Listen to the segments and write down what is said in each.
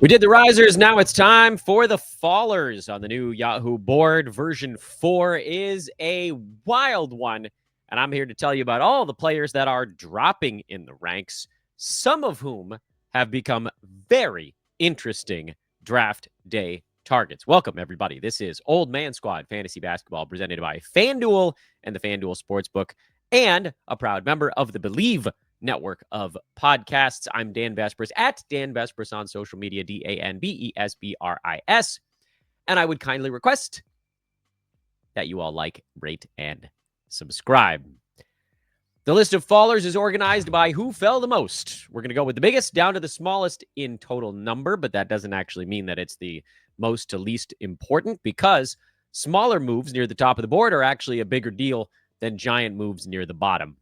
We did the risers. Now it's time for the fallers on the new Yahoo board. Version 4 is a wild one. And I'm here to tell you about all the players that are dropping in the ranks, some of whom have become very interesting draft day targets. Welcome, everybody. This is Old Man Squad Fantasy Basketball presented by FanDuel and the FanDuel Sportsbook, and a proud member of the Believe network of podcasts. I'm Dan Vespris at Dan Vespris on social media, DanBesbris. And I would kindly request that you all like, rate, and subscribe. The list of fallers is organized by who fell the most. We're going to go with the biggest down to the smallest in total number, but that doesn't actually mean that it's the most to least important, because smaller moves near the top of the board are actually a bigger deal than giant moves near the bottom.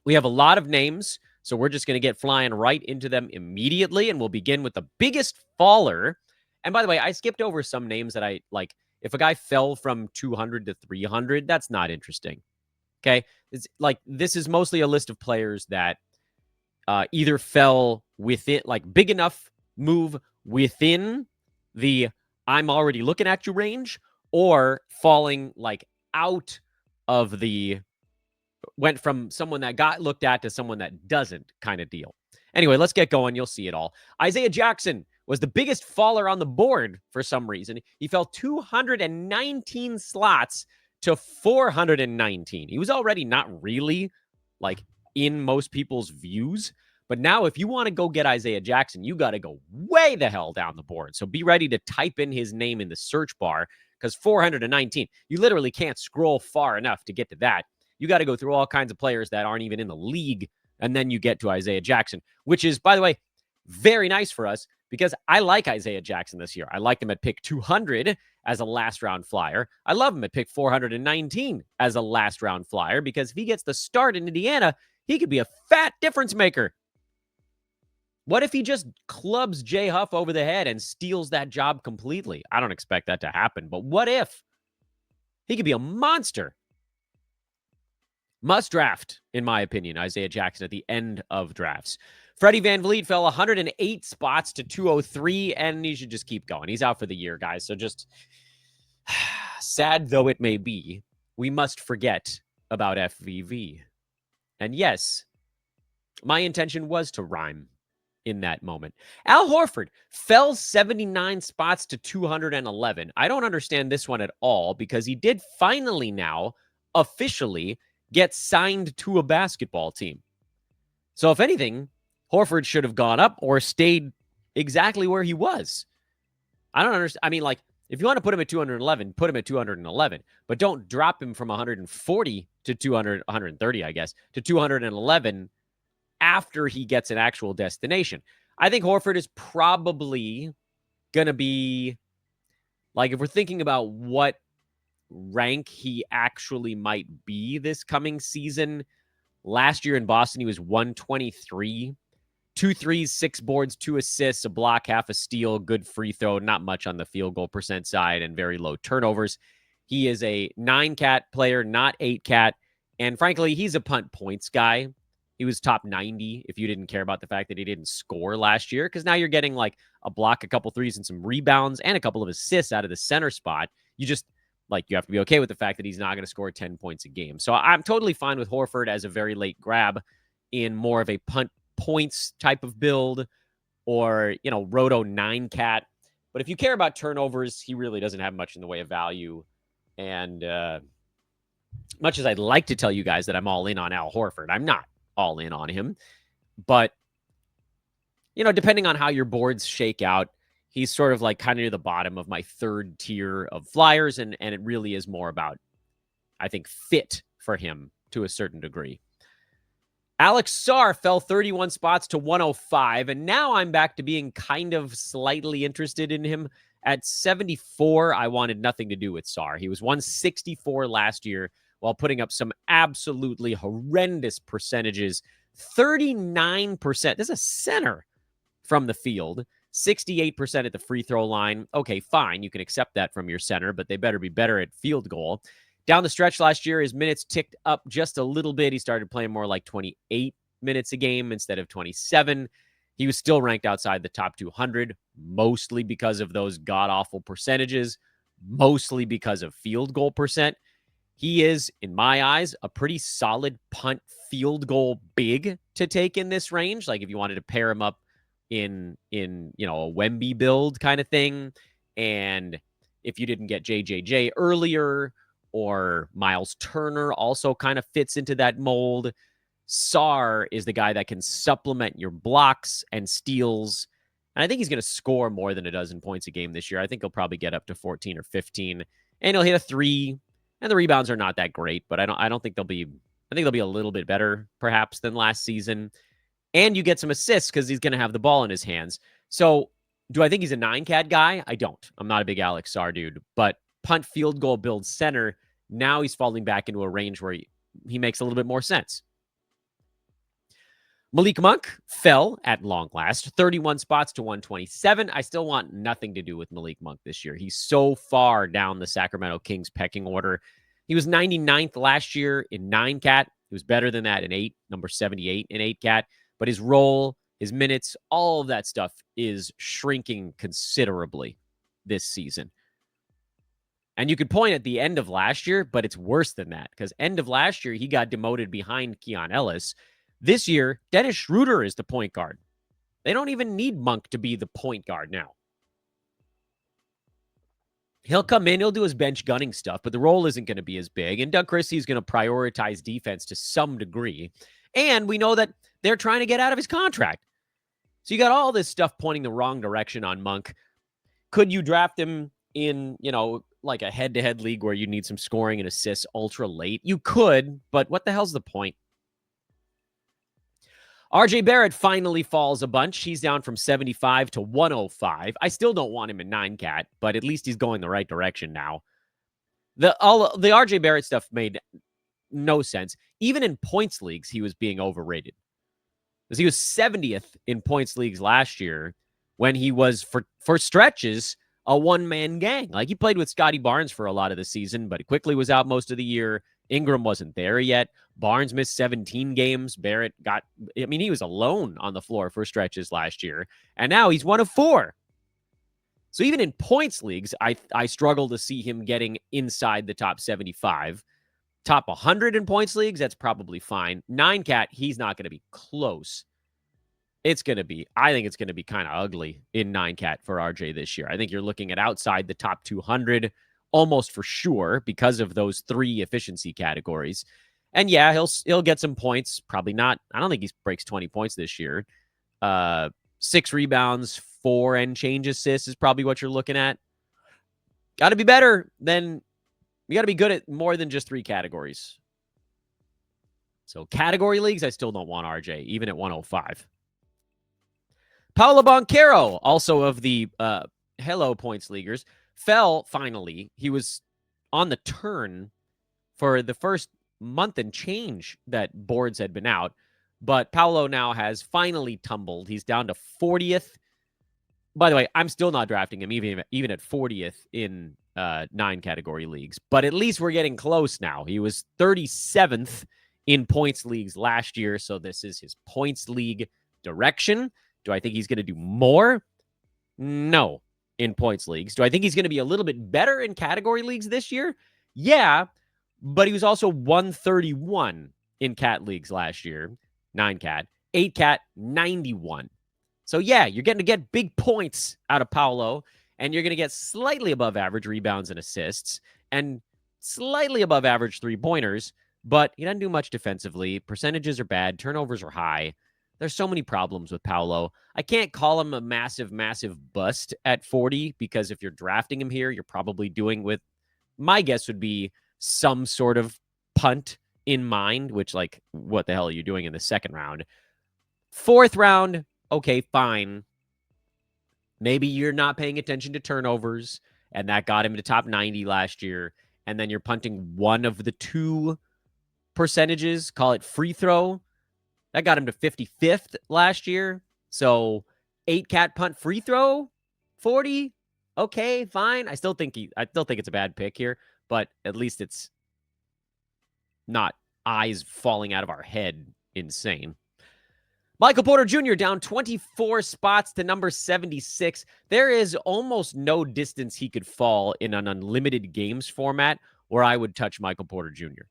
We have a lot of names, so we're just going to get flying right into them immediately, and we'll begin with the biggest faller. And by the way, I skipped over some names that I like. If a guy fell from 200 to 300, that's not interesting. Okay? It's like, this is mostly a list of players that either fell within, like, big enough move within the I'm already looking at you range, or falling like out of the went from someone that got looked at to someone that doesn't kind of deal. Anyway, let's get going. You'll see it all. Isaiah Jackson was the biggest faller on the board for some reason. He fell 219 slots to 419. He was already not really like in most people's views. But now if you want to go get Isaiah Jackson, you got to go way the hell down the board. So be ready to type in his name in the search bar, because 419, you literally can't scroll far enough to get to that. You got to go through all kinds of players that aren't even in the league, and then you get to Isaiah Jackson, which is, by the way, very nice for us, because I like Isaiah Jackson this year. I liked him at pick 200 as a last-round flyer. I love him at pick 419 as a last-round flyer, because if he gets the start in Indiana, he could be a fat difference maker. What if he just clubs Jay Huff over the head and steals that job completely? I don't expect that to happen, but what if? He could be a monster. Must draft, in my opinion, Isaiah Jackson at the end of drafts. Freddie VanVleet fell 108 spots to 203, and he should just keep going. He's out for the year, guys. So just sad though it may be, we must forget about FVV. And yes, my intention was to rhyme in that moment. Al Horford fell 79 spots to 211. I don't understand this one at all, because he did finally now officially get signed to a basketball team. So if anything, Horford should have gone up or stayed exactly where he was. I don't understand. I mean, like, if you want to put him at 211, put him at 211, but don't drop him from 140 to 130, I guess, to 211 after he gets an actual destination. I think Horford is probably going to be, like, if we're thinking about what rank he actually might be this coming season, last year in Boston, he was 123, 2 threes, 6 boards, 2 assists, a block, half a steal, good free throw, not much on the field goal percent side, and very low turnovers. He is a 9-cat player, not 8-cat. And frankly, he's a punt points guy. He was top 90 if you didn't care about the fact that he didn't score last year, because now you're getting like a block, a couple threes, and some rebounds, and a couple of assists out of the center spot. You just, like, you have to be okay with the fact that he's not going to score 10 points a game. So I'm totally fine with Horford as a very late grab in more of a punt points type of build, or, you know, roto 9-cat. But if you care about turnovers, he really doesn't have much in the way of value. And much as I'd like to tell you guys that I'm all in on Al Horford, I'm not all in on him. But, you know, depending on how your boards shake out, he's sort of like kind of near the bottom of my third tier of flyers, and it really is more about, I think, fit for him to a certain degree. Alex Sarr fell 31 spots to 105, and now I'm back to being kind of slightly interested in him. At 74, I wanted nothing to do with Sarr. He was 164 last year while putting up some absolutely horrendous percentages. 39%. This is a center from the field. 68% at the free throw line. Okay, fine. You can accept that from your center, but they better be better at field goal. Down the stretch last year, his minutes ticked up just a little bit. He started playing more like 28 minutes a game instead of 27. he was still ranked outside the top 200, mostly because of those god-awful percentages, mostly because of field goal percent. He is, in my eyes, a pretty solid punt field goal big to take in this range. Like if you wanted to pair him up in a Wemby build kind of thing, and if you didn't get JJJ earlier, or Miles Turner also kind of fits into that mold. Sarr is the guy that can supplement your blocks and steals. And I think he's going to score more than a dozen points a game this year. I think he'll probably get up to 14 or 15, and he'll hit a 3. And the rebounds are not that great, but I don't think they'll be. I think they'll be a little bit better, perhaps, than last season. And you get some assists because he's going to have the ball in his hands. So, do I think he's a 9-cat guy? I don't. I'm not a big Alex Sarr dude, but punt field goal build center. Now he's falling back into a range where he makes a little bit more sense. Malik Monk fell at long last, 31 spots to 127. I still want nothing to do with Malik Monk this year. He's so far down the Sacramento Kings pecking order. He was 99th last year in 9-cat. He was better than that in 8, number 78 in 8-cat. But his role, his minutes, all of that stuff is shrinking considerably this season. And you could point at the end of last year, but it's worse than that because end of last year, he got demoted behind Keon Ellis. This year, Dennis Schroeder is the point guard. They don't even need Monk to be the point guard now. He'll come in, he'll do his bench gunning stuff, but the role isn't going to be as big. And Doug Christie is going to prioritize defense to some degree. And we know that they're trying to get out of his contract. So you got all this stuff pointing the wrong direction on Monk. Could you draft him in, like a head-to-head league where you need some scoring and assists ultra late? You could, but what the hell's the point? RJ Barrett finally falls a bunch. He's down from 75 to 105. I still don't want him in 9-cat, but at least he's going the right direction now. The RJ Barrett stuff made no sense. Even in points leagues, he was being overrated. Because he was 70th in points leagues last year when he was, for stretches, a one-man gang. Like, he played with Scotty Barnes for a lot of the season, but he quickly was out most of the year. Ingram wasn't there yet. Barnes missed 17 games. Barrett he was alone on the floor for stretches last year. And now he's 1 of 4. So even in points leagues, I struggle to see him getting inside the top 75. Top 100 in points leagues, that's probably fine. 9-cat, he's not going to be close. I think it's going to be kind of ugly in 9-cat for RJ this year. I think you're looking at outside the top 200 almost for sure because of those 3 efficiency categories. And yeah, he'll get some points. Probably not. I don't think he breaks 20 points this year. 6 rebounds, 4 and change assists is probably what you're looking at. Got to be better than... You got to be good at more than just 3 categories. So category leagues, I still don't want RJ, even at 105. Paulo Banchero, also of the Hello Points Leaguers, fell finally. He was on the turn for the first month and change that boards had been out. But Paulo now has finally tumbled. He's down to 40th. By the way, I'm still not drafting him even at 40th in 9 category leagues. But at least we're getting close now. He was 37th in points leagues last year. So this is his points league direction. Do I think he's going to do more? No, in points leagues. Do I think he's going to be a little bit better in category leagues this year? Yeah, but he was also 131 in cat leagues last year. 9-cat. 8-cat, 91. So yeah, you're getting to get big points out of Paulo, and you're going to get slightly above average rebounds and assists, and slightly above average 3-pointers, but he doesn't do much defensively. Percentages are bad. Turnovers are high. There's so many problems with Paulo. I can't call him a massive, massive bust at 40 because if you're drafting him here, you're probably doing with, my guess would be some sort of punt in mind, which, like, what the hell are you doing in the 2nd round? 4th round, okay, fine. Maybe you're not paying attention to turnovers, and that got him to top 90 last year, and then you're punting one of the 2 percentages, call it free throw. That got him to 55th last year. So 8-cat punt free throw, 40. Okay, fine. I still think it's a bad pick here, but at least it's not eyes falling out of our head insane. Michael Porter Jr. down 24 spots to number 76. There is almost no distance he could fall in an unlimited games format where I would touch Michael Porter Jr.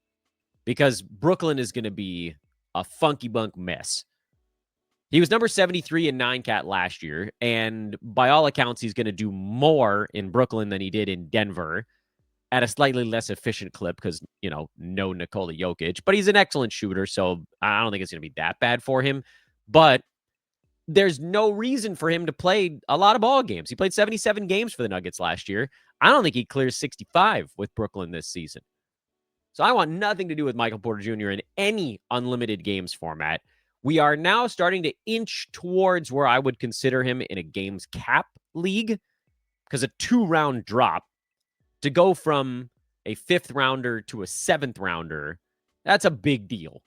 because Brooklyn is going to be a funky bunk mess. He was number 73 in 9-cat last year, and by all accounts, he's going to do more in Brooklyn than he did in Denver at a slightly less efficient clip because, no Nikola Jokic, but he's an excellent shooter, so I don't think it's going to be that bad for him. But there's no reason for him to play a lot of ball games. He played 77 games for the Nuggets last year. I don't think he clears 65 with Brooklyn this season. So I want nothing to do with Michael Porter Jr. in any unlimited games format. We are now starting to inch towards where I would consider him in a games cap league, because a 2-round drop to go from a 5th rounder to a 7th rounder, that's a big deal.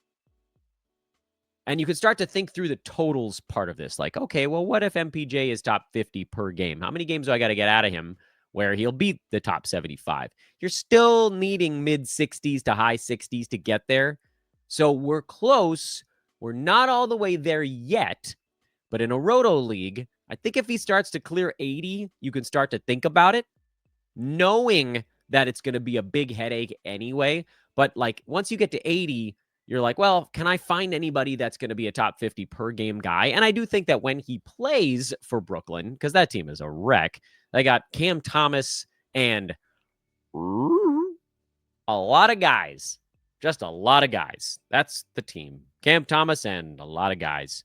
And you can start to think through the totals part of this. Like, okay, well, what if MPJ is top 50 per game? How many games do I got to get out of him where he'll beat the top 75? You're still needing mid 60s to high 60s to get there. So we're close. We're not all the way there yet. But in a roto league, I think if he starts to clear 80, you can start to think about it, knowing that it's going to be a big headache anyway. But like once you get to 80, you're like, well, can I find anybody that's going to be a top 50 per game guy? And I do think that when he plays for Brooklyn, because that team is a wreck, they got Cam Thomas and a lot of guys. Just a lot of guys. That's the team. Cam Thomas and a lot of guys.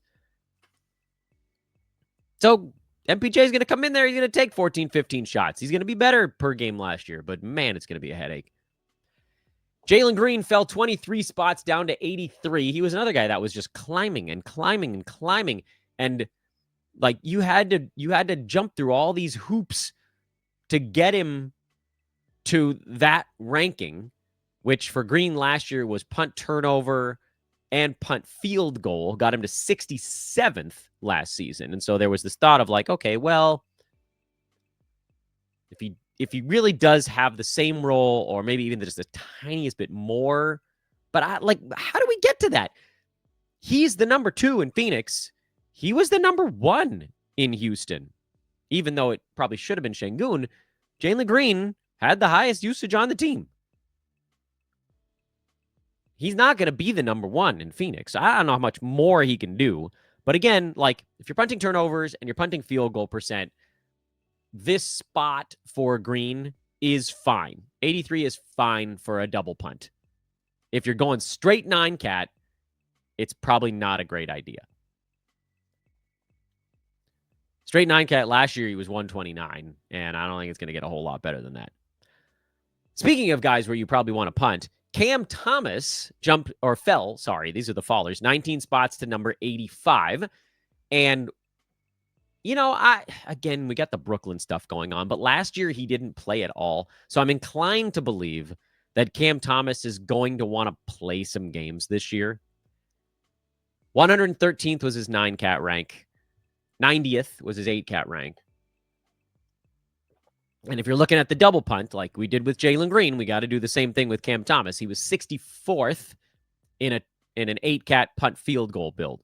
So MPJ is going to come in there. He's going to take 14, 15 shots. He's going to be better per game last year, but man, it's going to be a headache. Jalen Green fell 23 spots down to 83. He was another guy that was just climbing and climbing and climbing. And like you had to jump through all these hoops to get him to that ranking, which for Green last year was punt turnover and punt field goal, got him to 67th last season. And so there was this thought of like, okay, well, if he really does have the same role or maybe even just the tiniest bit more, but how do we get to that? He's the number 2 in Phoenix. He was the number 1 in Houston, even though it probably should have been Şengün. Jalen Green had the highest usage on the team. He's not going to be the number 1 in Phoenix. I don't know how much more he can do. But again, like if you're punting turnovers and you're punting field goal percent, this spot for Green is fine. 83 is fine for a double punt. If you're going straight 9-cat, it's probably not a great idea. Straight 9-cat last year, he was 129, and I don't think it's going to get a whole lot better than that. Speaking of guys where you probably want to punt, Cam Thomas fell, these are the fallers, 19 spots to number 85. And, we got the Brooklyn stuff going on, but last year he didn't play at all. So I'm inclined to believe that Cam Thomas is going to want to play some games this year. 113th was his 9-cat rank. 90th was his 8-cat rank. And if you're looking at the double punt, like we did with Jalen Green, we got to do the same thing with Cam Thomas. He was 64th in an 8-cat punt field goal build.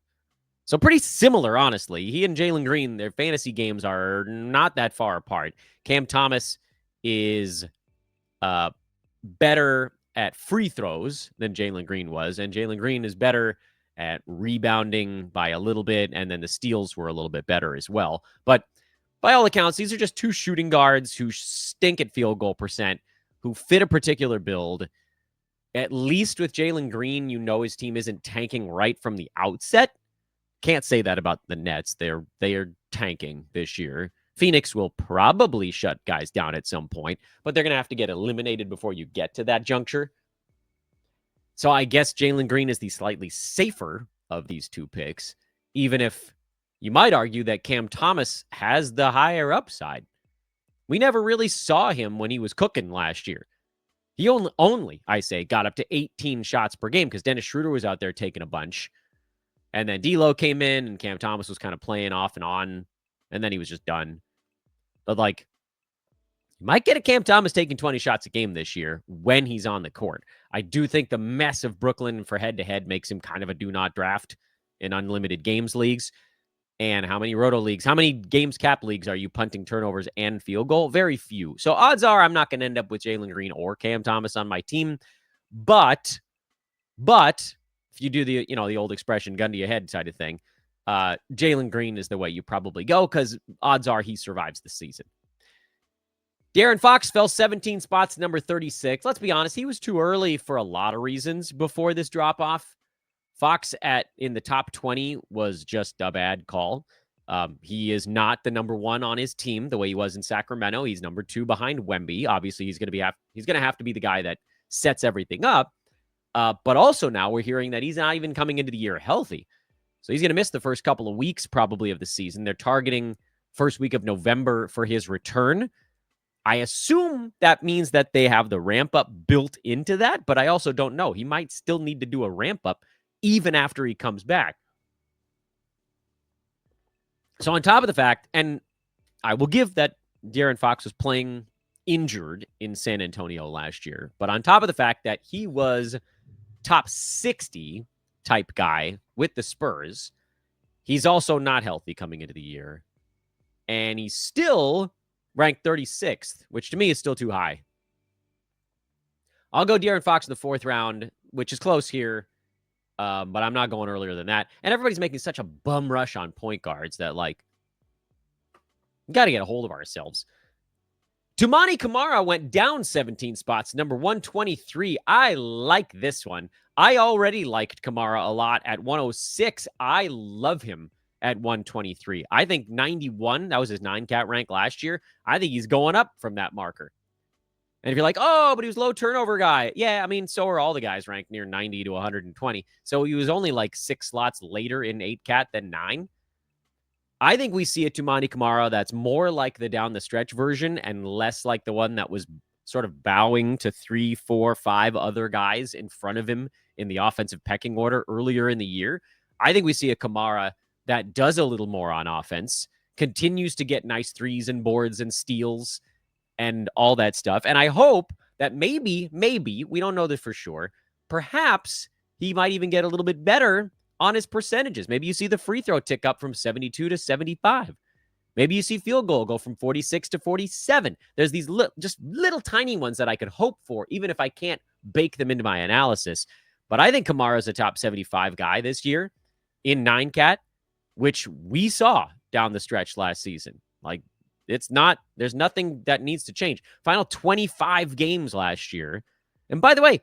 So pretty similar, honestly. He and Jalen Green, their fantasy games are not that far apart. Cam Thomas is better at free throws than Jalen Green was, and Jalen Green is better at rebounding by a little bit, and then the steals were a little bit better as well. But by all accounts, these are just 2 shooting guards who stink at field goal percent, who fit a particular build. At least with Jalen Green, his team isn't tanking right from the outset. Can't say that about the Nets. They are tanking this year. Phoenix will probably shut guys down at some point, but they're going to have to get eliminated before you get to that juncture. So I guess Jalen Green is the slightly safer of these 2 picks, even if you might argue that Cam Thomas has the higher upside. We never really saw him when he was cooking last year. He only got up to 18 shots per game because Dennis Schroeder was out there taking a bunch. And then D'Lo came in and Cam Thomas was kind of playing off and on. And then he was just done. But you might get a Cam Thomas taking 20 shots a game this year when he's on the court. I do think the mess of Brooklyn for head-to-head makes him kind of a do-not draft in unlimited games leagues. And how many roto leagues, how many games cap leagues are you punting turnovers and field goal? Very few. So odds are I'm not going to end up with Jalen Green or Cam Thomas on my team. But if you do the old expression, gun to your head side of thing, Jalen Green is the way you probably go because odds are he survives the season. De'Aaron Fox fell 17 spots, number 36. Let's be honest, he was too early for a lot of reasons before this drop-off. Fox in the top 20 was just a bad call. He is not the number one on his team the way he was in Sacramento. He's number 2 behind Wemby. Obviously, he's going to have to be the guy that sets everything up. But also now we're hearing that he's not even coming into the year healthy. So he's going to miss the first couple of weeks probably of the season. They're targeting first week of November for his return. I assume that means that they have the ramp up built into that, but I also don't know. He might still need to do a ramp up even after he comes back. So on top of the fact, and I will give that De'Aaron Fox was playing injured in San Antonio last year, but on top of the fact that he was top 60 type guy with the Spurs, he's also not healthy coming into the year. And he's still ranked 36th, which to me is still too high. I'll go De'Aaron Fox in the 4th round, which is close here, but I'm not going earlier than that. And everybody's making such a bum rush on point guards that, we got to get a hold of ourselves. Toumani Camara went down 17 spots, number 123. I like this one. I already liked Camara a lot at 106. I love him at 123. I think 91, that was his 9-cat rank last year. I think he's going up from that marker. And if you're like, oh, but he was low turnover guy. Yeah, I mean, so are all the guys ranked near 90 to 120. So he was only 6 slots later in 8-cat than 9. I think we see a Toumani Camara that's more like the down the stretch version and less like the one that was sort of bowing to 3, 4, 5 other guys in front of him in the offensive pecking order earlier in the year. I think we see a Camara that does a little more on offense, continues to get nice threes and boards and steals and all that stuff. And I hope that maybe, we don't know this for sure, perhaps he might even get a little bit better on his percentages. Maybe you see the free throw tick up from 72 to 75. Maybe you see field goal go from 46 to 47. There's these just little tiny ones that I could hope for, even if I can't bake them into my analysis. But I think Camara is a top 75 guy this year in 9-cat, which we saw down the stretch last season. There's nothing that needs to change. Final 25 games last year. And by the way,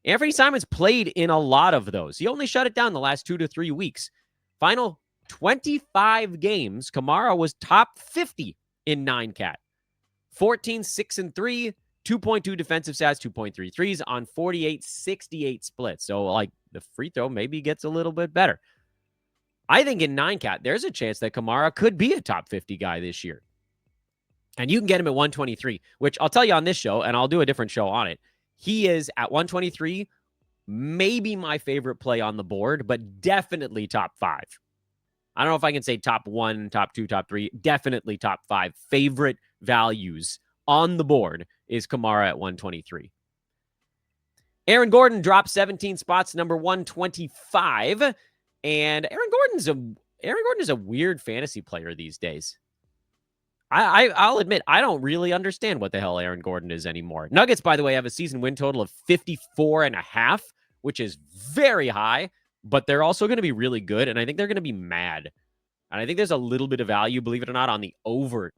Anthony Simons played in a lot of those. He only shut it down the last 2 to 3 weeks. Final 25 games, Camara was top 50 in 9-cat. 14, 6, and 3, 2.2 defensive stats, 2.3 threes on 48-68 splits. So, the free throw maybe gets a little bit better. I think in 9-cat, there's a chance that Camara could be a top 50 guy this year. And you can get him at 123, which I'll tell you on this show, and I'll do a different show on it. He is at 123, maybe my favorite play on the board, but definitely top 5. I don't know if I can say top 1, top 2, top 3. Definitely top 5 favorite values on the board is Camara at 123. Aaron Gordon dropped 17 spots, number 125. And Aaron Gordon is a weird fantasy player these days. I'll admit, I don't really understand what the hell Aaron Gordon is anymore. Nuggets, by the way, have a season win total of 54.5, which is very high, but they're also going to be really good, and I think they're going to be mad. And I think there's a little bit of value, believe it or not, on the over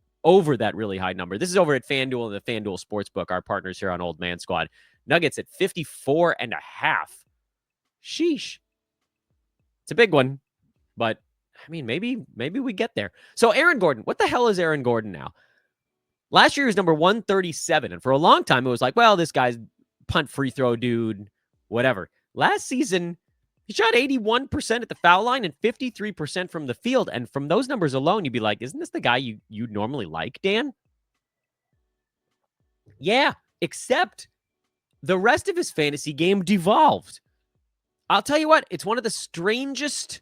that really high number. This is over at FanDuel and the FanDuel Sportsbook, our partners here on Old Man Squad. Nuggets at 54.5. Sheesh. It's a big one, but I mean, maybe we get there. So Aaron Gordon, what the hell is Aaron Gordon now? Last year he was number 137, and for a long time it was well, this guy's punt free throw dude, whatever. Last season, he shot 81% at the foul line and 53% from the field, and from those numbers alone, you'd be like, isn't this the guy you'd normally like, Dan? Yeah, except the rest of his fantasy game devolved. I'll tell you what, it's one of the strangest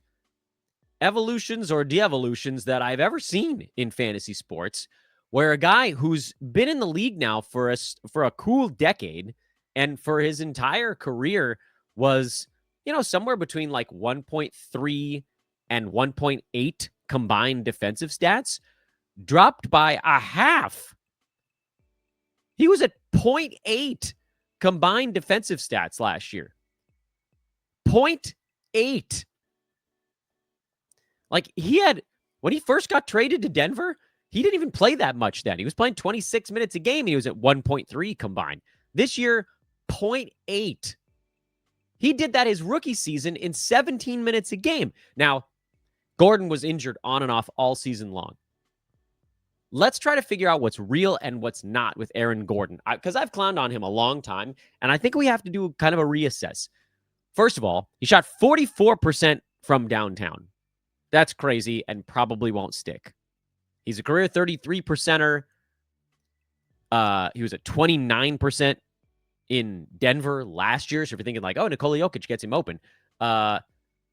evolutions or de-evolutions that I've ever seen in fantasy sports, where a guy who's been in the league now for a cool decade and for his entire career was somewhere between like 1.3 and 1.8 combined defensive stats, dropped by a half. He was at 0.8 combined defensive stats last year. 0.8. Like when he first got traded to Denver, he didn't even play that much then. He was playing 26 minutes a game. He was at 1.3 combined. This year, 0.8. He did that his rookie season in 17 minutes a game. Now, Gordon was injured on and off all season long. Let's try to figure out what's real and what's not with Aaron Gordon, because I've clowned on him a long time, and I think we have to do kind of a reassess. First of all, he shot 44% from downtown. That's crazy and probably won't stick. He's a career 33%er. He was at 29% in Denver last year. So if you're thinking like, oh, Nikola Jokic gets him open.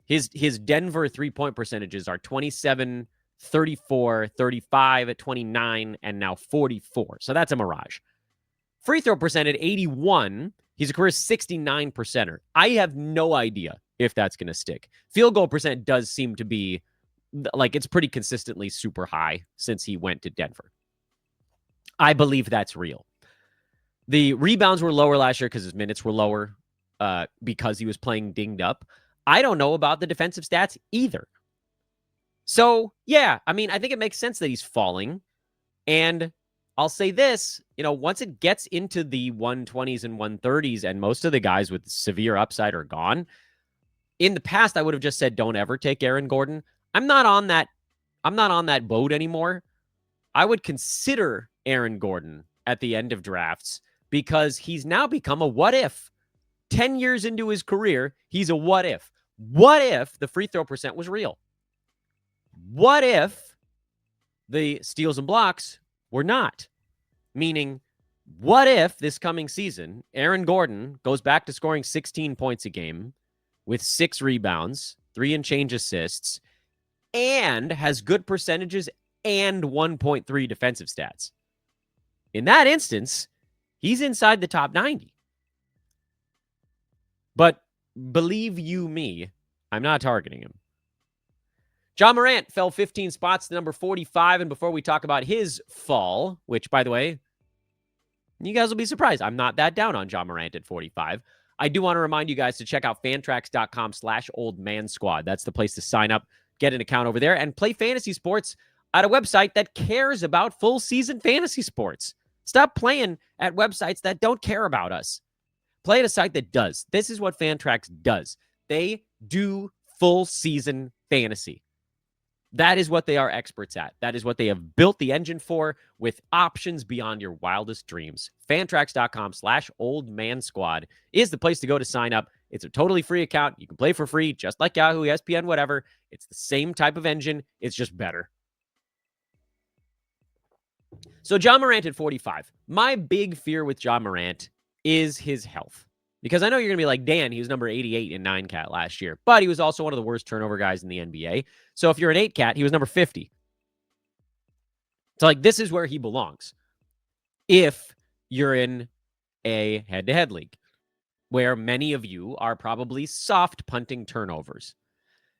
His Denver three-point percentages are 27, 34, 35 at 29, and now 44. So that's a mirage. Free throw percent at 81. He's a career 69%er. I have no idea if that's going to stick. Field goal percent does seem to be like it's pretty consistently super high since he went to Denver. I believe that's real. The rebounds were lower last year because his minutes were lower because he was playing dinged up. I don't know about the defensive stats either. So, yeah, I mean, I think it makes sense that he's falling. And I'll say this, once it gets into the 120s and 130s and most of the guys with severe upside are gone, in the past, I would have just said, don't ever take Aaron Gordon. I'm not on that boat anymore. I would consider Aaron Gordon at the end of drafts because he's now become a what if. 10 years into his career, he's a what if. What if the free throw percent was real? What if the steals and blocks were not? Meaning, what if this coming season, Aaron Gordon goes back to scoring 16 points a game with 6 rebounds, 3 and change assists, and has good percentages and 1.3 defensive stats? In that instance, he's inside the top 90. But believe you me, I'm not targeting him. Ja Morant fell 15 spots to number 45. And before we talk about his fall, which, by the way, you guys will be surprised, I'm not that down on Ja Morant at 45. I do want to remind you guys to check out fantrax.com/oldmansquad. That's the place to sign up, get an account over there, and play fantasy sports at a website that cares about full season fantasy sports. Stop playing at websites that don't care about us. Play at a site that does. This is what Fantrax does. They do full season fantasy. That is what they are experts at. That is what they have built the engine for, with options beyond your wildest dreams. Fantrax.com/oldmansquad is the place to go to sign up. It's a totally free account. You can play for free, just like Yahoo, ESPN, whatever. It's the same type of engine. It's just better. So Ja Morant at 45. My big fear with Ja Morant is his health. Because I know you're going to be like, Dan, he was number 88 in 9-cat last year. But he was also one of the worst turnover guys in the NBA. So if you're an 8-cat, he was number 50. So, like, this is where he belongs. If you're in a head-to-head league, where many of you are probably soft punting turnovers.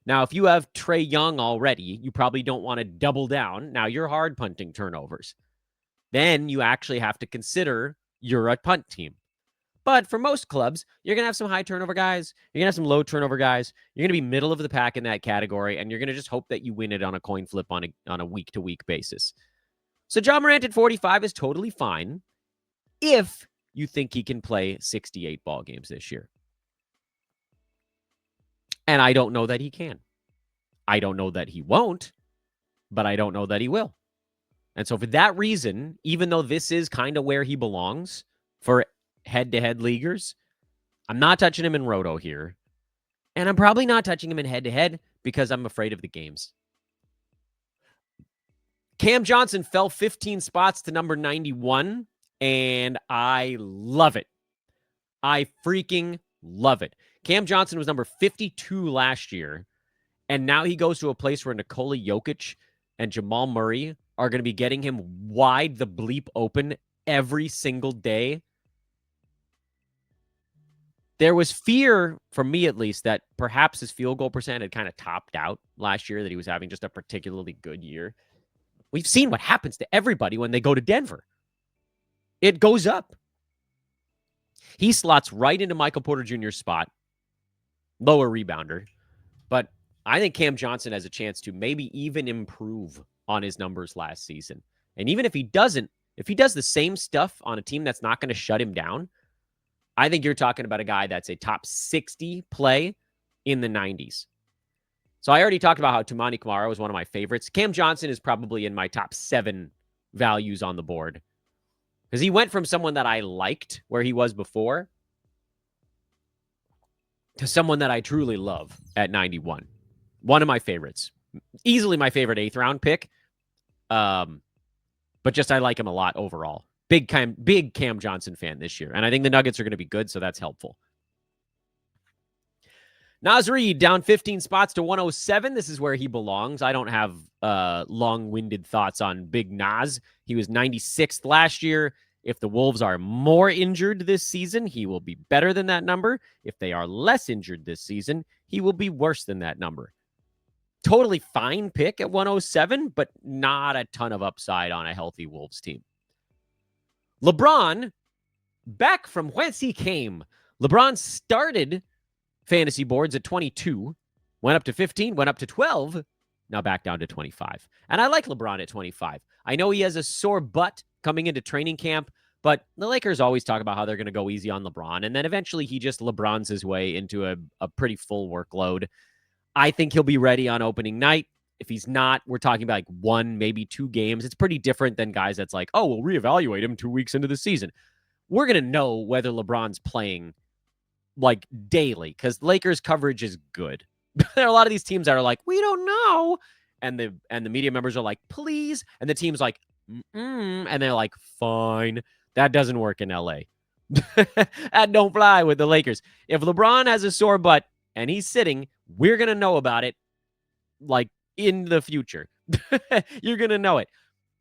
Now, if you have Trae Young already, you probably don't want to double down. Now you're hard punting turnovers. Then you actually have to consider you're a punt team. But for most clubs, you're going to have some high turnover guys. You're going to have some low turnover guys. You're going to be middle of the pack in that category, and you're going to just hope that you win it on a coin flip on a week-to-week basis. So Ja Morant at 45 is totally fine if you think he can play 68 ball games this year. And I don't know that he can. I don't know that he won't, but I don't know that he will. And so for that reason, even though this is kind of where he belongs for head-to-head leaguers, I'm not touching him in Roto here. And I'm probably not touching him in head-to-head because I'm afraid of the games. Cam Johnson fell 15 spots to number 91, and I love it. I freaking love it. Cam Johnson was number 52 last year, and now he goes to a place where Nikola Jokic and Jamal Murray are going to be getting him wide the bleep open every single day. There was fear, from me at least, that perhaps his field goal percent had kind of topped out last year, that he was having just a particularly good year. We've seen what happens to everybody when they go to Denver. It goes up. He slots right into Michael Porter Jr.'s spot, lower rebounder. But I think Cam Johnson has a chance to maybe even improve on his numbers last season. And even if he doesn't, if he does the same stuff on a team that's not going to shut him down, I think you're talking about a guy that's a top 60 play in the 90s. So I already talked about how Toumani Camara was one of my favorites. Cam Johnson is probably in my top 7 values on the board, because he went from someone that I liked where he was before to someone that I truly love at 91. One of my favorites. Easily my favorite 8th round pick. But just I like him a lot overall. Big Cam Johnson fan this year. And I think the Nuggets are going to be good, so that's helpful. Naz Reid down 15 spots to 107. This is where he belongs. I don't have long-winded thoughts on Big Naz. He was 96th last year. If the Wolves are more injured this season, he will be better than that number. If they are less injured this season, he will be worse than that number. Totally fine pick at 107, but not a ton of upside on a healthy Wolves team. LeBron, back from whence he came. LeBron started fantasy boards at 22, went up to 15, went up to 12, now back down to 25. And I like LeBron at 25. I know he has a sore butt coming into training camp, but the Lakers always talk about how they're going to go easy on LeBron, and then eventually he just LeBrons his way into a pretty full workload. I think he'll be ready on opening night. If he's not, we're talking about like 1, maybe 2 games. It's pretty different than guys that's like, oh, we'll reevaluate him 2 weeks into the season. We're going to know whether LeBron's playing like daily, because Lakers coverage is good. There are a lot of these teams that are like, we don't know. And the media members are like, please. And the team's like, and they're like, fine. That doesn't work in LA. That don't fly with the Lakers. If LeBron has a sore butt and he's sitting, we're going to know about it like in the future. You're going to know it.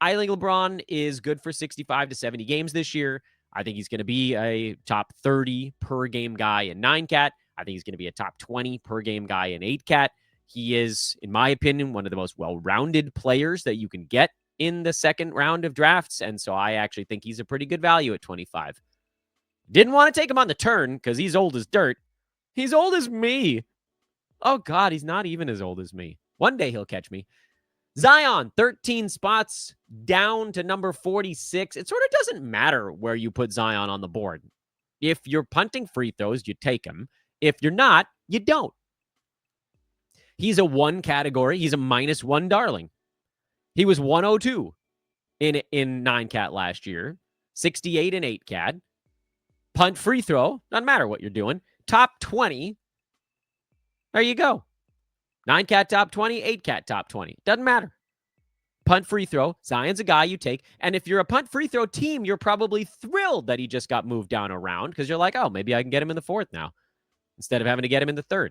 I think LeBron is good for 65 to 70 games this year. I think he's going to be a top 30 per game guy in 9-cat. I think he's going to be a top 20 per game guy in 8-cat. He is, in my opinion, one of the most well-rounded players that you can get in the second round of drafts. And so I actually think he's a pretty good value at 25. Didn't want to take him on the turn because he's old as dirt. He's old as me. Oh, God, he's not even as old as me. One day he'll catch me. Zion, 13 spots down to number 46. It sort of doesn't matter where you put Zion on the board. If you're punting free throws, you take him. If you're not, you don't. He's a 1 category. He's a -1 darling. He was 102 in 9-cat last year, 68 in 8-cat. Punt free throw, doesn't matter what you're doing. Top 20. There you go. 9-cat top 20, 8-cat top 20. Doesn't matter. Punt free throw. Zion's a guy you take. And if you're a punt free throw team, you're probably thrilled that he just got moved down a round because you're like, oh, maybe I can get him in the 4th now instead of having to get him in the 3rd.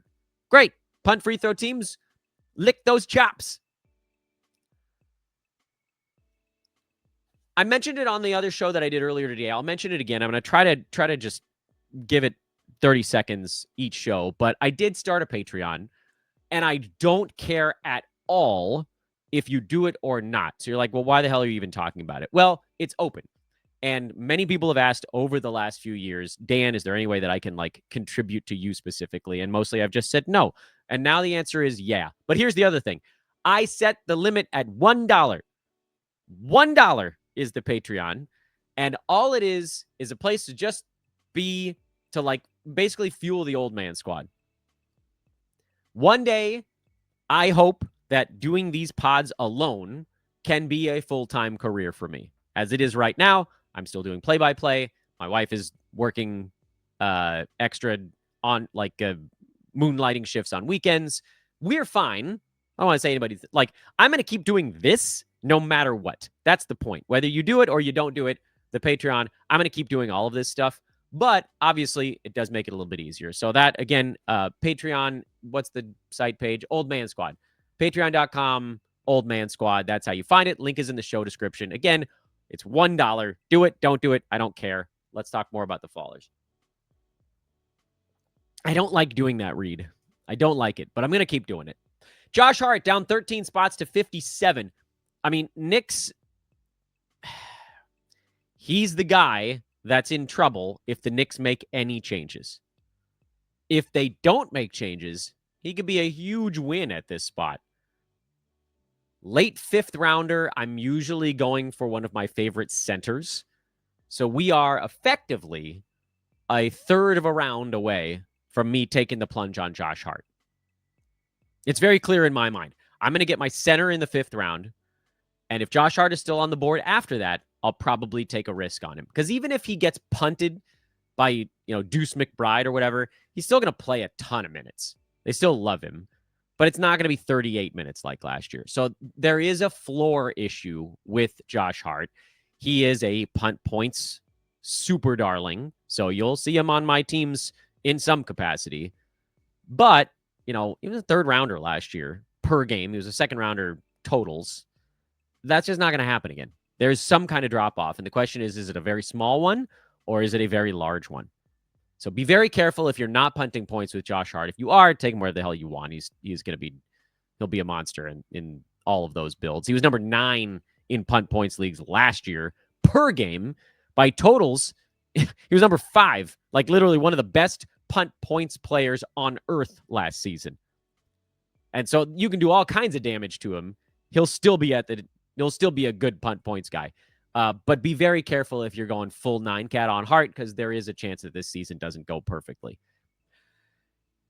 Great. Punt free throw teams, lick those chops. I mentioned it on the other show that I did earlier today. I'll mention it again. I'm going to try to just give it 30 seconds each show. But I did start a Patreon. And I don't care at all if you do it or not. So you're like, well, why the hell are you even talking about it? Well, it's open. And many people have asked over the last few years, Dan, is there any way that I can like contribute to you specifically? And mostly I've just said no. And now the answer is yeah. But here's the other thing. I set the limit at $1. $1 is the Patreon. And all it is a place to just be, to like basically fuel the old man squad. One day, I hope that doing these pods alone can be a full-time career for me. As it is right now, I'm still doing play-by-play. My wife is working extra on like moonlighting shifts on weekends. We're fine. I don't want to say anybody like I'm going to keep doing this no matter what. That's the point. Whether you do it or you don't do it, the Patreon, I'm going to keep doing all of this stuff. But obviously, it does make it a little bit easier. So that, again, Patreon, what's the site page? Old Man Squad. Patreon.com, Old Man Squad. That's how you find it. Link is in the show description. Again, it's $1. Do it, don't do it. I don't care. Let's talk more about the Fallers. I don't like doing that, Reed. I don't like it, but I'm going to keep doing it. Josh Hart down 13 spots to 57. I mean, Knicks, he's the guy that's in trouble if the Knicks make any changes. If they don't make changes, he could be a huge win at this spot. Late 5th rounder, I'm usually going for one of my favorite centers. So we are effectively a third of a round away from me taking the plunge on Josh Hart. It's very clear in my mind. I'm going to get my center in the 5th round. And if Josh Hart is still on the board after that, I'll probably take a risk on him. Because even if he gets punted by, Deuce McBride or whatever, he's still going to play a ton of minutes. They still love him. But it's not going to be 38 minutes like last year. So there is a floor issue with Josh Hart. He is a punt points super darling. So you'll see him on my teams in some capacity. But, he was a 3rd rounder last year per game. He was a 2nd rounder totals. That's just not going to happen again. There's some kind of drop off. And the question is it a very small one or is it a very large one? So be very careful if you're not punting points with Josh Hart. If you are, take him where the hell you want. He's going to be, he'll be a monster in all of those builds. He was number 9 in punt points leagues last year per game. By totals, he was number 5, like literally one of the best punt points players on earth last season. And so you can do all kinds of damage to him. He'll still be a good punt points guy. But be very careful if you're going full 9-cat on Hart because there is a chance that this season doesn't go perfectly.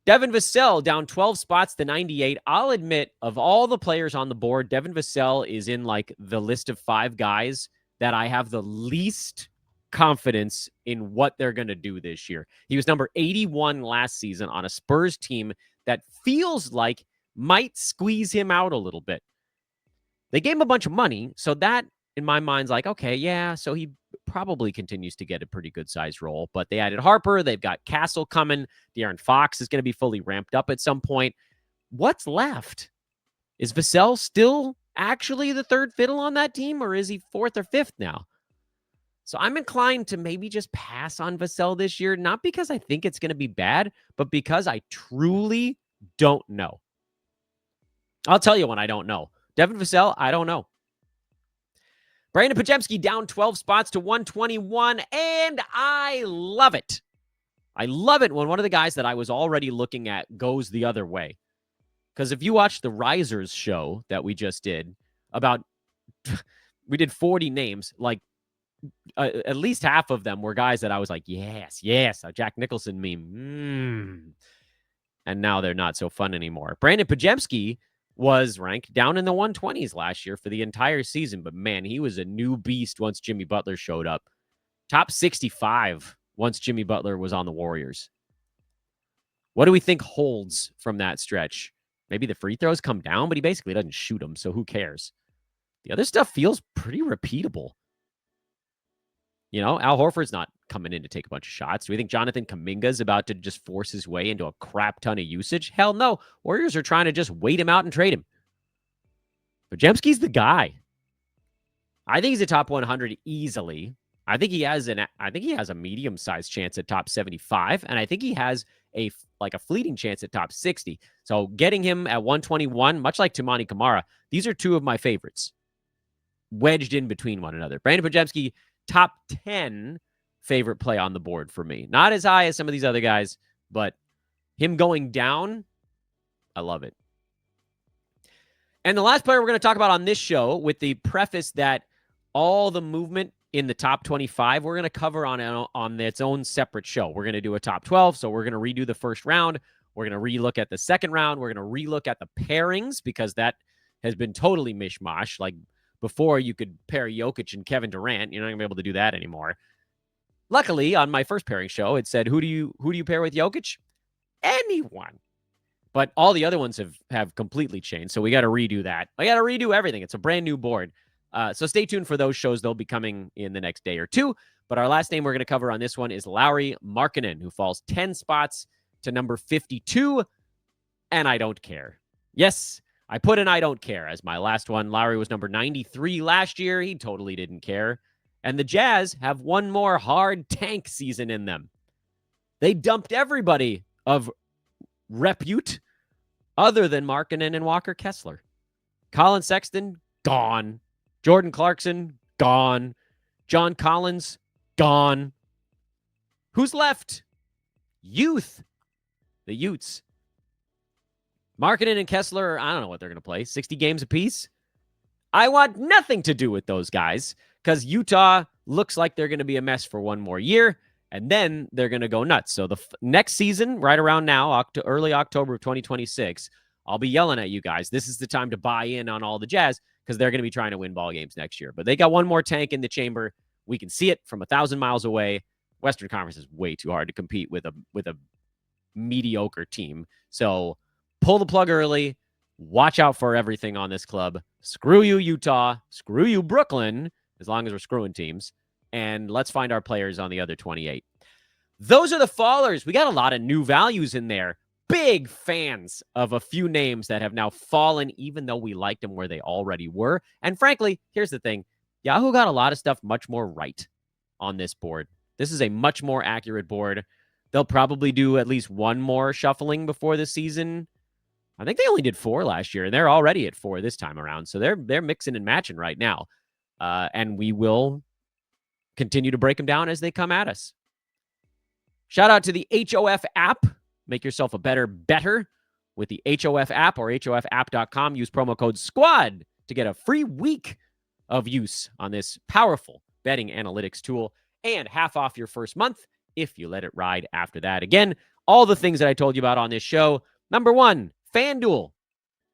Devin Vassell down 12 spots to 98. I'll admit, of all the players on the board, Devin Vassell is in like the list of 5 guys that I have the least confidence in what they're going to do this year. He was number 81 last season on a Spurs team that feels like might squeeze him out a little bit. They gave him a bunch of money, so that in my mind's like, okay, yeah, so he probably continues to get a pretty good sized role. But they added Harper. They've got Castle coming. De'Aaron Fox is going to be fully ramped up at some point. What's left? Is Vassell still actually the 3rd fiddle on that team, or is he 4th or 5th now? So I'm inclined to maybe just pass on Vassell this year, not because I think it's going to be bad, but because I truly don't know. I'll tell you when I don't know. Devin Vassell, I don't know. Brandin Podziemski down 12 spots to 121, and I love it. I love it when one of the guys that I was already looking at goes the other way. Because if you watch the Risers show that we just did, we did 40 names, like at least half of them were guys that I was like, yes, a Jack Nicholson meme. And now they're not so fun anymore. Brandin Podziemski was ranked down in the 120s last year for the entire season. But man, he was a new beast once Jimmy Butler showed up. Top 65 once Jimmy Butler was on the Warriors. What do we think holds from that stretch? Maybe the free throws come down, but he basically doesn't shoot them, so who cares? The other stuff feels pretty repeatable. Al Horford's not coming in to take a bunch of shots. Do we think Jonathan Kuminga's about to just force his way into a crap ton of usage? Hell no. Warriors are trying to just wait him out and trade him. Podziemski's the guy. I think he's a top 100 easily. I think he has a medium-sized chance at top 75, and I think he has a fleeting chance at top 60. So getting him at 121, much like Toumani Camara, these are 2 of my favorites, wedged in between one another. Brandin Podziemski, top 10 favorite play on the board for me. Not as high as some of these other guys, but him going down, I love it. And the last player we're going to talk about on this show, with the preface that all the movement in the top 25, we're going to cover on its own separate show. We're going to do a top 12, so we're going to redo the first round. We're going to relook at the second round. We're going to relook at the pairings because that has been totally mishmash. Like before, you could pair Jokic and Kevin Durant. You're not going to be able to do that anymore. Luckily, on my first pairing show, it said, who do you pair with Jokic? Anyone. But all the other ones have completely changed, so we got to redo that. I got to redo everything. It's a brand new board. So stay tuned for those shows. They'll be coming in the next day or two. But our last name we're going to cover on this one is Lauri Markkanen, who falls 10 spots to number 52, and I don't care. Yes, I put an I don't care as my last one. Lauri was number 93 last year. He totally didn't care. And the Jazz have one more hard tank season in them. They dumped everybody of repute other than Markkanen and Walker Kessler. Colin Sexton, gone. Jordan Clarkson, gone. John Collins, gone. Who's left? Youth. The Utes. Markkanen and Kessler, I don't know what they're going to play. 60 games apiece? I want nothing to do with those guys because Utah looks like they're going to be a mess for one more year, and then they're going to go nuts. So the next season, right around now, early October of 2026, I'll be yelling at you guys. This is the time to buy in on all the Jazz because they're going to be trying to win ball games next year. But they got one more tank in the chamber. We can see it from 1,000 miles away. Western Conference is way too hard to compete with a mediocre team. So pull the plug early. Watch out for everything on this club. Screw you, Utah. Screw you, Brooklyn, as long as we're screwing teams. And let's find our players on the other 28. Those are the fallers. We got a lot of new values in there. Big fans of a few names that have now fallen, even though we liked them where they already were. And frankly, here's the thing. Yahoo got a lot of stuff much more right on this board. This is a much more accurate board. They'll probably do at least one more shuffling before the season. I think they only did 4 last year, and they're already at 4 this time around. So they're mixing and matching right now. And we will continue to break them down as they come at us. Shout out to the HOF app. Make yourself a better with the HOF app or hofapp.com. Use promo code SQUAD to get a free week of use on this powerful betting analytics tool and half off your first month if you let it ride after that. Again, all the things that I told you about on this show. Number 1, FanDuel,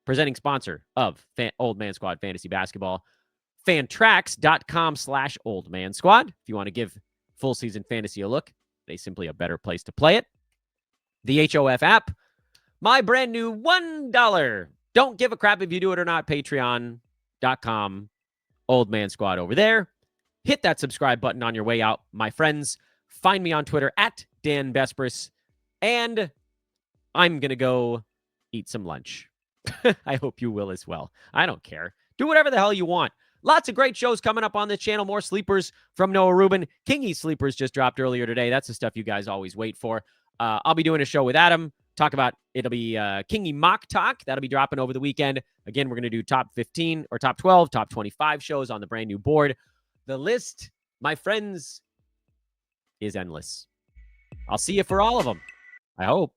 presenting sponsor of Old Man Squad Fantasy Basketball. Fantrax.com/oldmansquad. If you want to give full season fantasy a look, they simply a better place to play it. The HOF app, my brand new $1. Don't give a crap if you do it or not. Patreon.com, Old Man Squad over there. Hit that subscribe button on your way out, my friends. Find me on Twitter at Dan Bespris. And I'm going to go eat some lunch. I hope you will as well. I don't care. Do whatever the hell you want. Lots of great shows coming up on this channel. More sleepers from Noah Rubin. Kingy Sleepers just dropped earlier today. That's the stuff you guys always wait for. I'll be doing a show with Adam. It'll be Kingy Mock Talk. That'll be dropping over the weekend. Again, we're going to do top 15 or top 12, top 25 shows on the brand new board. The list, my friends, is endless. I'll see you for all of them. I hope.